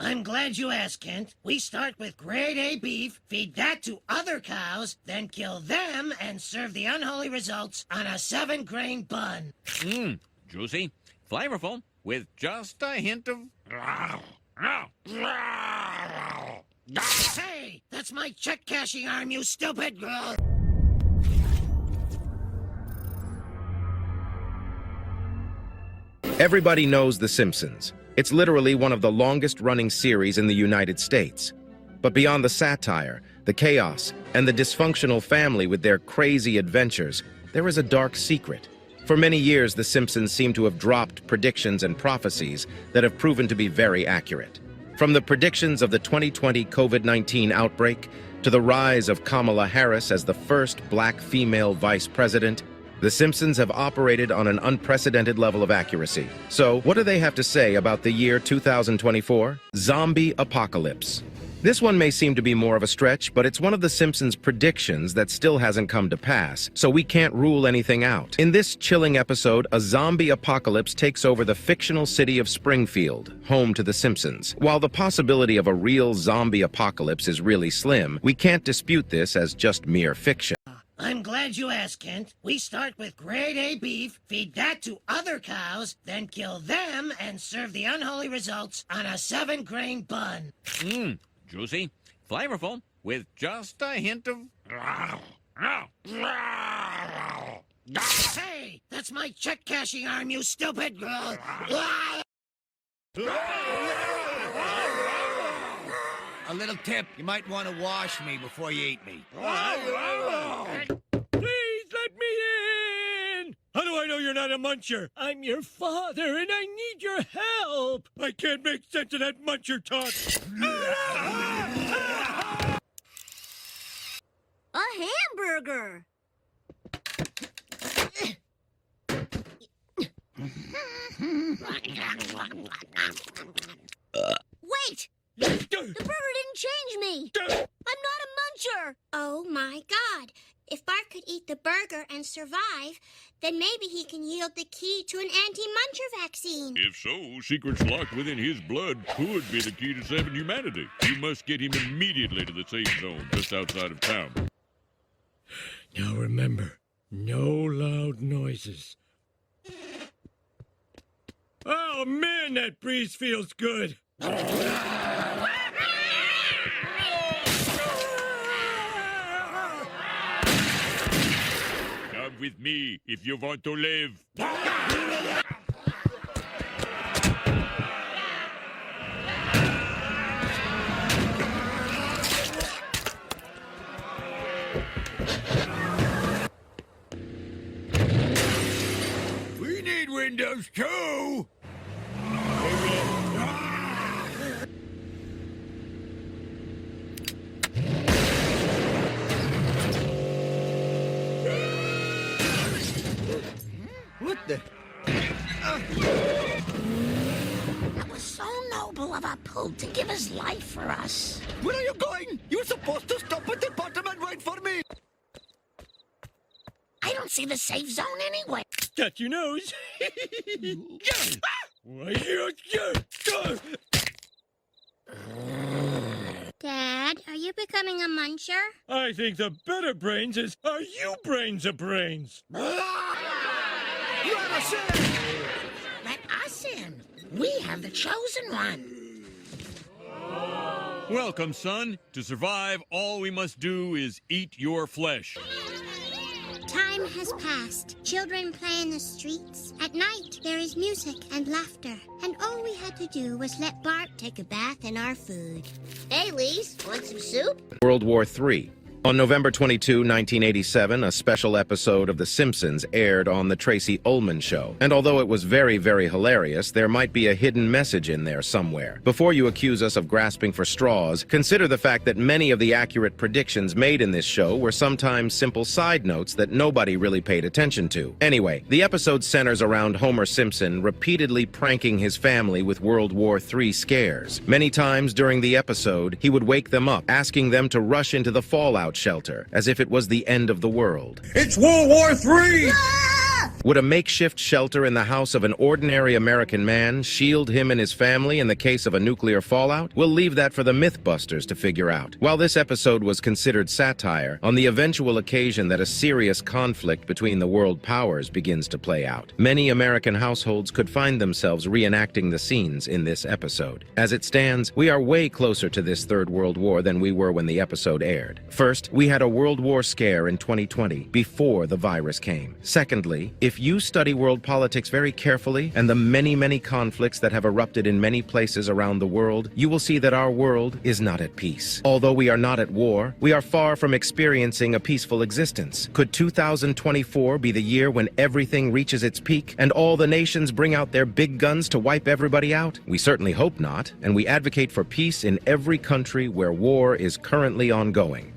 I'm glad you asked, Kent. We start with grade A beef, feed that to other cows, then kill them and serve the unholy results on a 7-grain bun. Mmm, juicy, flavorful, with just a hint of... Hey, that's my check-cashing arm, you stupid girl! Everybody knows The Simpsons. It's literally one of the longest-running series in the United States. But beyond the satire, the chaos, and the dysfunctional family with their crazy adventures, there is a dark secret. For many years, The Simpsons seem to have dropped predictions and prophecies that have proven to be very accurate. From the predictions of the 2020 COVID-19 outbreak to the rise of Kamala Harris as the first black female vice president, The Simpsons have operated on an unprecedented level of accuracy. So, what do they have to say about the year 2024? Zombie apocalypse. This one may seem to be more of a stretch, but it's one of The Simpsons' predictions that still hasn't come to pass, so we can't rule anything out. In this chilling episode, a zombie apocalypse takes over the fictional city of Springfield, home to The Simpsons. While the possibility of a real zombie apocalypse is really slim, we can't dispute this as just mere fiction. I'm glad you asked, Kent. We start with grade A beef, feed that to other cows, then kill them and serve the unholy results on a 7-grain bun. Mmm, juicy, flavorful, with just a hint of... Hey, that's my check-cashing arm, you stupid girl! A little tip, you might want to wash me before you eat me. Please let me in! How do I know you're not a muncher? I'm your father and I need your help! I can't make sense of that muncher talk! A hamburger! Wait! The burger didn't change me! I'm not a muncher! Oh my God! If Bart could eat the burger and survive, then maybe he can yield the key to an anti-muncher vaccine. If so, secrets locked within his blood could be the key to saving humanity. You must get him immediately to the safe zone just outside of town. Now remember, no loud noises. Oh man, that breeze feels good! Come with me if you want to live. We need windows too! What the? That was so noble of a pooh to give his life for us. Where are you going? You're supposed to stop at the bottom and wait for me! I don't see the safe zone anyway. Got your nose. Dad, are you becoming a muncher? I think the better brains is, are you brains of brains? You have a sin! Let us in. We have the chosen one. Welcome, son. To survive, all we must do is eat your flesh. Time has passed. Children play in the streets. At night, there is music and laughter. And all we had to do was let Bart take a bath in our food. Hey, Lise, want some soup? World War III. On November 22, 1987, a special episode of The Simpsons aired on The Tracy Ullman Show. And although it was very, very hilarious, there might be a hidden message in there somewhere. Before you accuse us of grasping for straws, consider the fact that many of the accurate predictions made in this show were sometimes simple side notes that nobody really paid attention to. Anyway, the episode centers around Homer Simpson repeatedly pranking his family with World War III scares. Many times during the episode, he would wake them up, asking them to rush into the fallout shelter, as if it was the end of the world. It's World War III! Ah! Would a makeshift shelter in the house of an ordinary American man shield him and his family in the case of a nuclear fallout? We'll leave that for the Mythbusters to figure out. While this episode was considered satire, on the eventual occasion that a serious conflict between the world powers begins to play out, many American households could find themselves reenacting the scenes in this episode. As it stands, we are way closer to this Third World War than we were when the episode aired. First, we had a World War scare in 2020, before the virus came. Secondly, if you study world politics very carefully and the many conflicts that have erupted in many places around the world, you will see that our world is not at peace. Although we are not at war, we are far from experiencing a peaceful existence. Could 2024 be the year when everything reaches its peak and all the nations bring out their big guns to wipe everybody out? We certainly hope not, and we advocate for peace in every country where war is currently ongoing.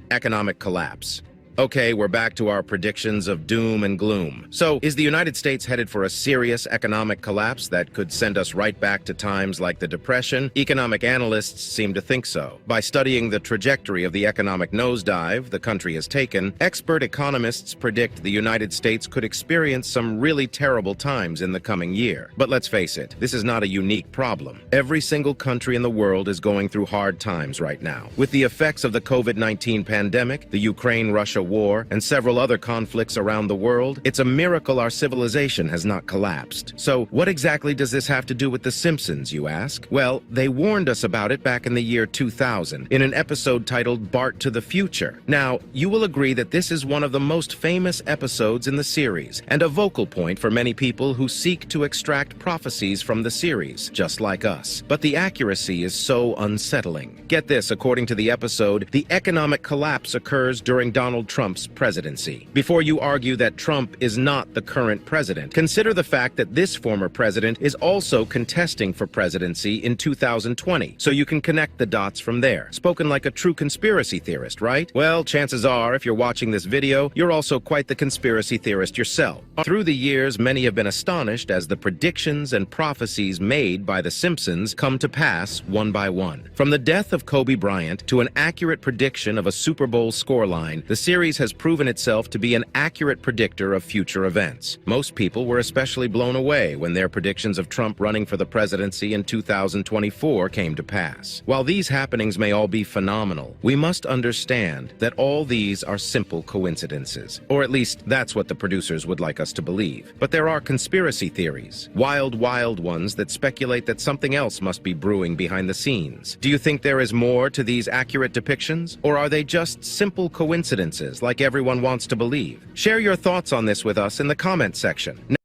Economic collapse. Okay, we're back to our predictions of doom and gloom. So, is the United States headed for a serious economic collapse that could send us right back to times like the Depression? Economic analysts seem to think so. By studying the trajectory of the economic nosedive the country has taken, expert economists predict the United States could experience some really terrible times in the coming year. But let's face it, this is not a unique problem. Every single country in the world is going through hard times right now. With the effects of the COVID-19 pandemic, the Ukraine-Russia war, and several other conflicts around the world, it's a miracle our civilization has not collapsed. So, what exactly does this have to do with The Simpsons, you ask? Well, they warned us about it back in the year 2000 in an episode titled Bart to the Future. Now, you will agree that this is one of the most famous episodes in the series, and a vocal point for many people who seek to extract prophecies from the series, just like us. But the accuracy is so unsettling. Get this, according to the episode, the economic collapse occurs during Donald Trump's presidency. Before you argue that Trump is not the current president, consider the fact that this former president is also contesting for presidency in 2020, so you can connect the dots from there. Spoken like a true conspiracy theorist, right? Well, chances are, if you're watching this video, you're also quite the conspiracy theorist yourself. Through the years, many have been astonished as the predictions and prophecies made by The Simpsons come to pass one by one. From the death of Kobe Bryant to an accurate prediction of a Super Bowl scoreline, the series has proven itself to be an accurate predictor of future events. Most people were especially blown away when their predictions of Trump running for the presidency in 2024 came to pass. While these happenings may all be phenomenal, we must understand that all these are simple coincidences, or at least that's what the producers would like us to believe. But there are conspiracy theories, wild ones that speculate that something else must be brewing behind the scenes. Do you think there is more to these accurate depictions, or are they just simple coincidences like everyone wants to believe? Share your thoughts on this with us in the comment section.